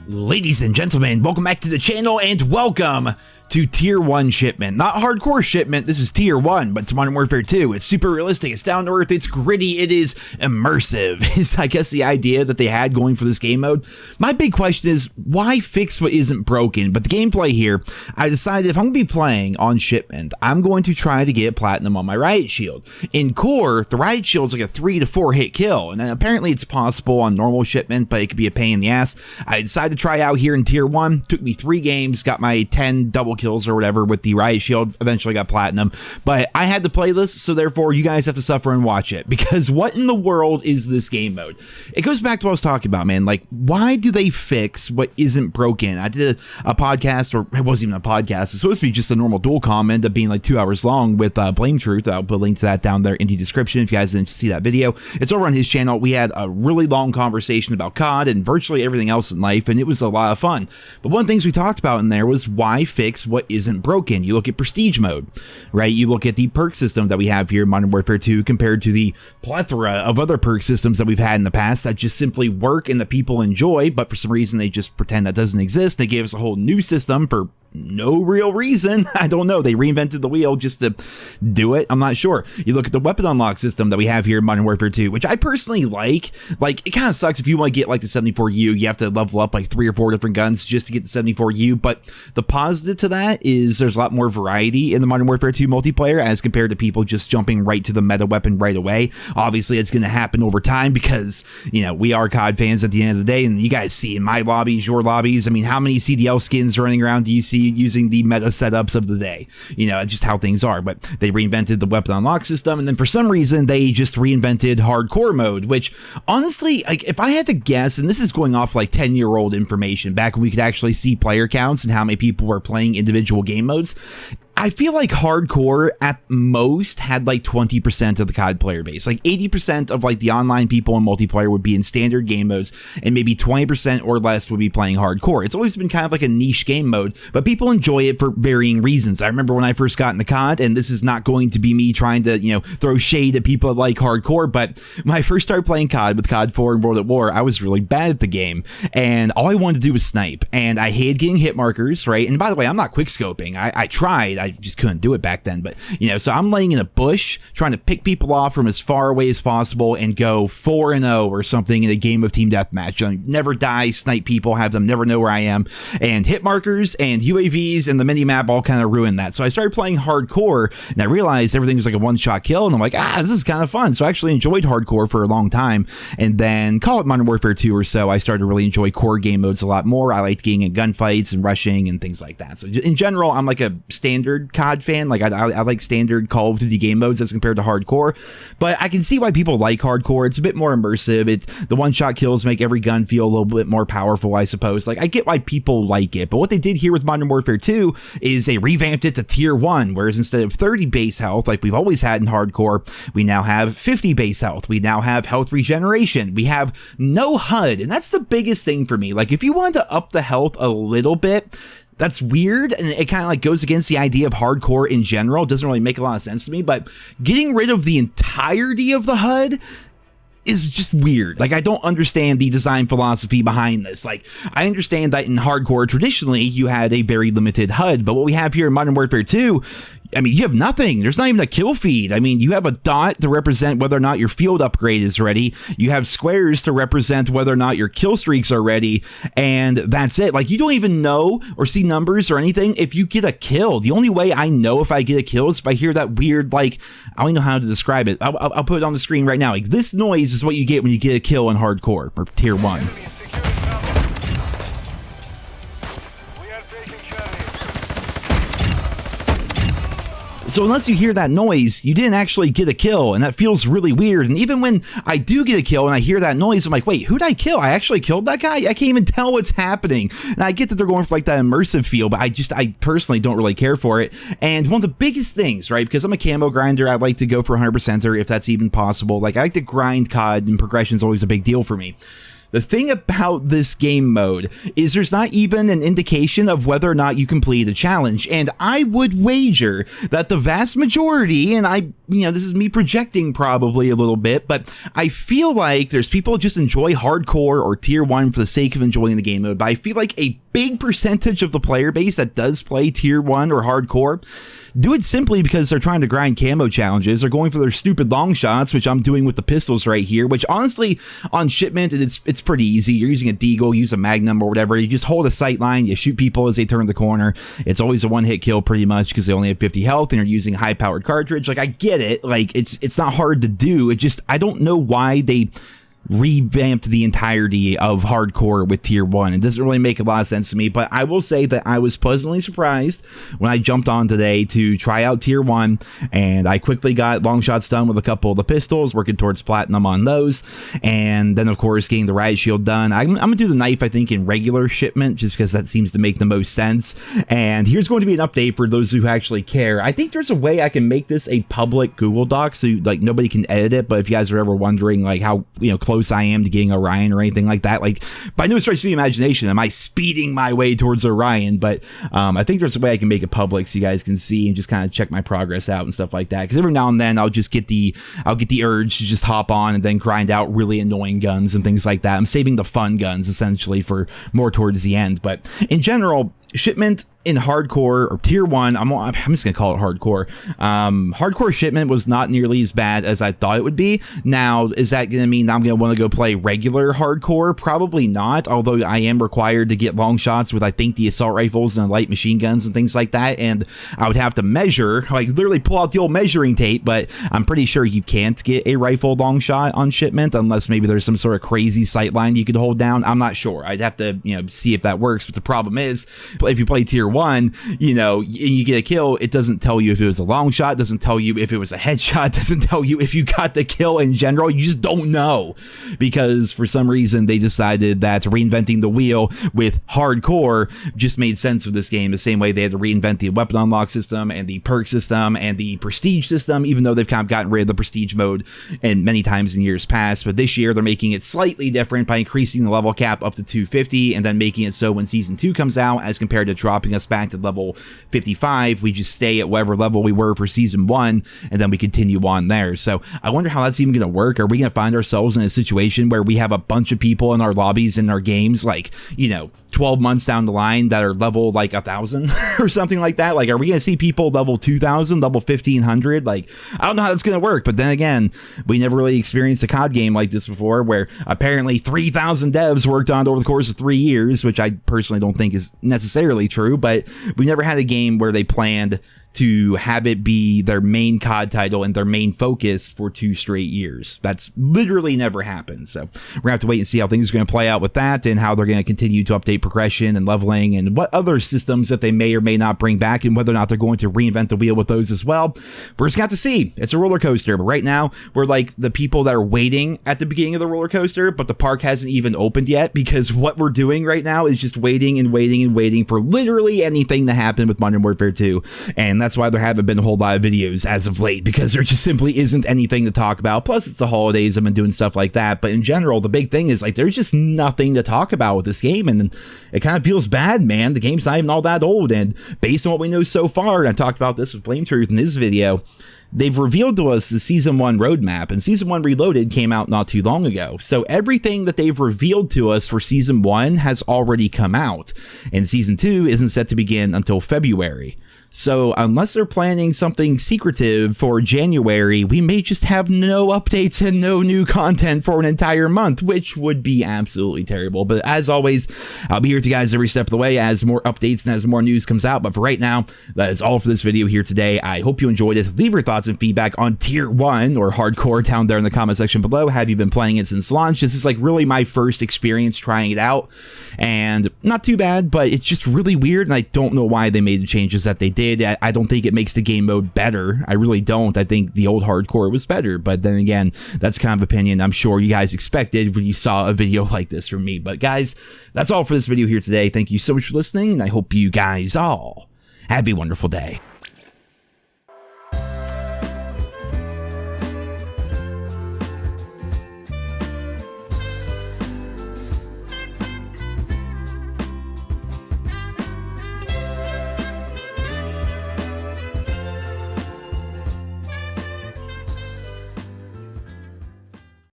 Ladies and gentlemen, welcome back to the channel and welcome to Tier 1 Shipment. Not Hardcore Shipment, this is Tier 1, but it's Modern Warfare 2. It's super realistic, it's down to earth, it's gritty, it is immersive, is I guess the idea that they had going for this game mode. My big question is, why fix what isn't broken? But the gameplay here, I decided if I'm going to be playing on Shipment, I'm going to try to get Platinum on my Riot Shield. In Core, the Riot Shield is like a 3 to 4 hit kill, and then apparently it's possible on normal Shipment, but it could be a pain in the ass. I decided to try out here in Tier 1, took me 3 games, got my 10 double kills or whatever with the Riot Shield, eventually got Platinum, but I had to play this, so therefore you guys have to suffer and watch it, because what in the world is this game mode? It goes back to what I was talking about, man. Like, why do they fix what isn't broken? I did a podcast, or it wasn't even a podcast, it's supposed to be just a normal dual comm, ended up being like 2 hours long with Blame Truth. I'll put a link to that down there in the description if you guys didn't see that video. It's over on his channel. We had a really long conversation about COD and virtually everything else in life, and it was a lot of fun. But one of the things we talked about in there was why fix what isn't broken. You look at prestige mode, right? You look at the perk system that we have here in Modern Warfare 2 compared to the plethora of other perk systems that we've had in the past that just simply work and the people enjoy, but for some reason they just pretend that doesn't exist. They gave us a whole new system for no real reason. I don't know. They reinvented the wheel just to do it. I'm not sure. You look at the weapon unlock system that we have here in Modern Warfare 2, which I personally like. Like, it kind of sucks if you want to get like the 74U, you have to level up like 3 or 4 different guns just to get the 74U. But the positive to that is there's a lot more variety in the Modern Warfare 2 multiplayer as compared to people just jumping right to the meta weapon right away. Obviously, it's going to happen over time because, you know, we are COD fans at the end of the day, and you guys see in my lobbies, your lobbies, I mean, how many CDL skins running around do you see using the meta setups of the day? You know, just how things are. But they reinvented the weapon unlock system, and then for some reason they just reinvented hardcore mode, which honestly, like, if I had to guess, and this is going off like 10-year-old information back when we could actually see player counts and how many people were playing individual game modes, I feel like hardcore at most had like 20% of the COD player base. Like 80% of like the online people in multiplayer would be in standard game modes, and maybe 20% or less would be playing hardcore. It's always been kind of like a niche game mode, but people enjoy it for varying reasons. I remember when I first got into COD, and this is not going to be me trying to, you know, throw shade at people that like hardcore, but when I first started playing COD with COD 4 and World at War, I was really bad at the game, and all I wanted to do was snipe, and I hated getting hit markers, right? And by the way, I'm not quick scoping. I tried. I just couldn't do it back then, but you know, so I'm laying in a bush trying to pick people off from as far away as possible and go 4-0 or something in a game of team deathmatch. Never die, snipe people, have them never know where I am, and hit markers and UAVs and the mini map all kind of ruined that. So I started playing hardcore, and I realized everything was like a one-shot kill, and I'm like, this is kind of fun. So I actually enjoyed hardcore for a long time, and then call it Modern Warfare 2 or so, I started to really enjoy core game modes a lot more. I liked getting in gunfights and rushing and things like that. So in general, I'm like a standard COD fan. Like, I like standard Call of Duty game modes as compared to hardcore, but I can see why people like hardcore. It's a bit more immersive. It's the one-shot kills make every gun feel a little bit more powerful, I suppose. Like, I get why people like it, but what they did here with Modern Warfare 2 is they revamped it to Tier 1, whereas instead of 30 base health like we've always had in hardcore, we now have 50 base health. We now have health regeneration. We have no HUD, and that's the biggest thing for me. Like, if you want to up the health a little bit, that's weird, and it kind of like goes against the idea of hardcore in general. It doesn't really make a lot of sense to me, but getting rid of the entirety of the HUD is just weird. Like, I don't understand the design philosophy behind this. Like, I understand that in hardcore, traditionally, you had a very limited HUD, but what we have here in Modern Warfare 2, I mean, you have nothing. There's not even a kill feed. I mean, you have a dot to represent whether or not your field upgrade is ready. You have squares to represent whether or not your kill streaks are ready, and that's it. Like, you don't even know or see numbers or anything if you get a kill. The only way I know if I get a kill is if I hear that weird, like, I don't even know how to describe it. I'll put it on the screen right now. Like, this noise is what you get when you get a kill in hardcore or Tier 1. So unless you hear that noise, you didn't actually get a kill, and that feels really weird. And even when I do get a kill and I hear that noise, I'm like, wait, who'd I kill? I actually killed that guy? I can't even tell what's happening. And I get that they're going for like that immersive feel, but I personally don't really care for it. And one of the biggest things, right, because I'm a camo grinder, I like to go for 100%er if that's even possible. Like, I like to grind COD, and progression is always a big deal for me. The thing about this game mode is there's not even an indication of whether or not you complete a challenge, and I would wager that the vast majority, and this is me projecting probably a little bit, but I feel like there's people who just enjoy hardcore or tier 1 for the sake of enjoying the game mode, but I feel like a big percentage of the player base that does play tier 1 or hardcore do it simply because they're trying to grind camo challenges. They're going for their stupid long shots, which I'm doing with the pistols right here, which honestly on shipment it's pretty easy. You're using a deagle, use a magnum or whatever. You just hold a sight line, you shoot people as they turn the corner. It's always a one-hit kill pretty much because they only have 50 health and you're using a high-powered cartridge. Like, I get it. Like, it's not hard to do. It just, I don't know why they revamped the entirety of hardcore with tier 1. It doesn't really make a lot of sense to me, but I will say that I was pleasantly surprised when I jumped on today to try out tier 1, and I quickly got long shots done with a couple of the pistols, working towards platinum on those, and then of course getting the riot shield done. I'm gonna do the knife, I think, in regular shipment just because that seems to make the most sense. And here's going to be an update for those who actually care. I think there's a way I can make this a public Google Doc so like nobody can edit it, but if you guys are ever wondering like how close I am to getting Orion or anything like that, like by no stretch of the imagination am I speeding my way towards Orion, but I think there's a way I can make it public so you guys can see and just kind of check my progress out and stuff like that, because every now and then I'll get the urge to just hop on and then grind out really annoying guns and things like that. I'm saving the fun guns essentially for more towards the end, but in general, shipment in hardcore or tier 1, I'm just gonna call it hardcore. Hardcore shipment was not nearly as bad as I thought it would be. Now, is that gonna mean I'm gonna want to go play regular hardcore? Probably not, although I am required to get long shots with I think the assault rifles and light machine guns and things like that, and I would have to measure, like literally pull out the old measuring tape, but I'm pretty sure you can't get a rifle long shot on shipment unless maybe there's some sort of crazy sight line you could hold down. I'm not sure. I'd have to see if that works, but the problem is if you play tier 1, you get a kill, it doesn't tell you if it was a long shot, it doesn't tell you if it was a headshot, it doesn't tell you if you got the kill in general. You just don't know, because for some reason they decided that reinventing the wheel with hardcore just made sense with this game, the same way they had to reinvent the weapon unlock system and the perk system and the prestige system, even though they've kind of gotten rid of the prestige mode and many times in years past. But this year they're making it slightly different by increasing the level cap up to 250 and then making it so when season 2 comes out, as compared to dropping us back to level 55, we just stay at whatever level we were for season 1 and then we continue on there. So I wonder how that's even going to work. Are we going to find ourselves in a situation where we have a bunch of people in our lobbies in our games like 12 months down the line that are level like 1,000 or something like that? Like, are we going to see people level 2,000, level 1,500? Like, I don't know how that's going to work, but then again, we never really experienced a COD game like this before, where apparently 3,000 devs worked on it over the course of 3 years, which I personally don't think is necessarily true, but we never had a game where they planned to have it be their main COD title and their main focus for 2 straight years. That's literally never happened. So we're gonna have to wait and see how things are gonna play out with that and how they're gonna continue to update progression and leveling and what other systems that they may or may not bring back and whether or not they're going to reinvent the wheel with those as well. We're just gonna have to see. It's a roller coaster, but right now we're like the people that are waiting at the beginning of the roller coaster, but the park hasn't even opened yet, because what we're doing right now is just waiting and waiting and waiting for literally anything to happen with Modern Warfare 2. And that's why there haven't been a whole lot of videos as of late, because there just simply isn't anything to talk about. Plus it's the holidays, I've been doing stuff like that, but in general the big thing is like there's just nothing to talk about with this game, and it kind of feels bad, man. The game's not even all that old, and based on what we know so far, and I talked about this with Blame Truth in his video, they've revealed to us the Season 1 roadmap, and Season 1 Reloaded came out not too long ago. So everything that they've revealed to us for Season 1 has already come out, and Season 2 isn't set to begin until February. So unless they're planning something secretive for January, we may just have no updates and no new content for an entire month, which would be absolutely terrible. But as always, I'll be here with you guys every step of the way as more updates and as more news comes out. But for right now, that is all for this video here today. I hope you enjoyed it. Leave your thoughts and feedback on Tier 1 or Hardcore down there in the comment section below. Have you been playing it since launch? This is like really my first experience trying it out, and not too bad, but it's just really weird, and I don't know why they made the changes that they did. I don't think it makes the game mode better. I really don't. I think the old hardcore was better, but then again, that's kind of opinion I'm sure you guys expected when you saw a video like this from me. But guys, that's all for this video here today. Thank you so much for listening, and I hope you guys all have a wonderful day.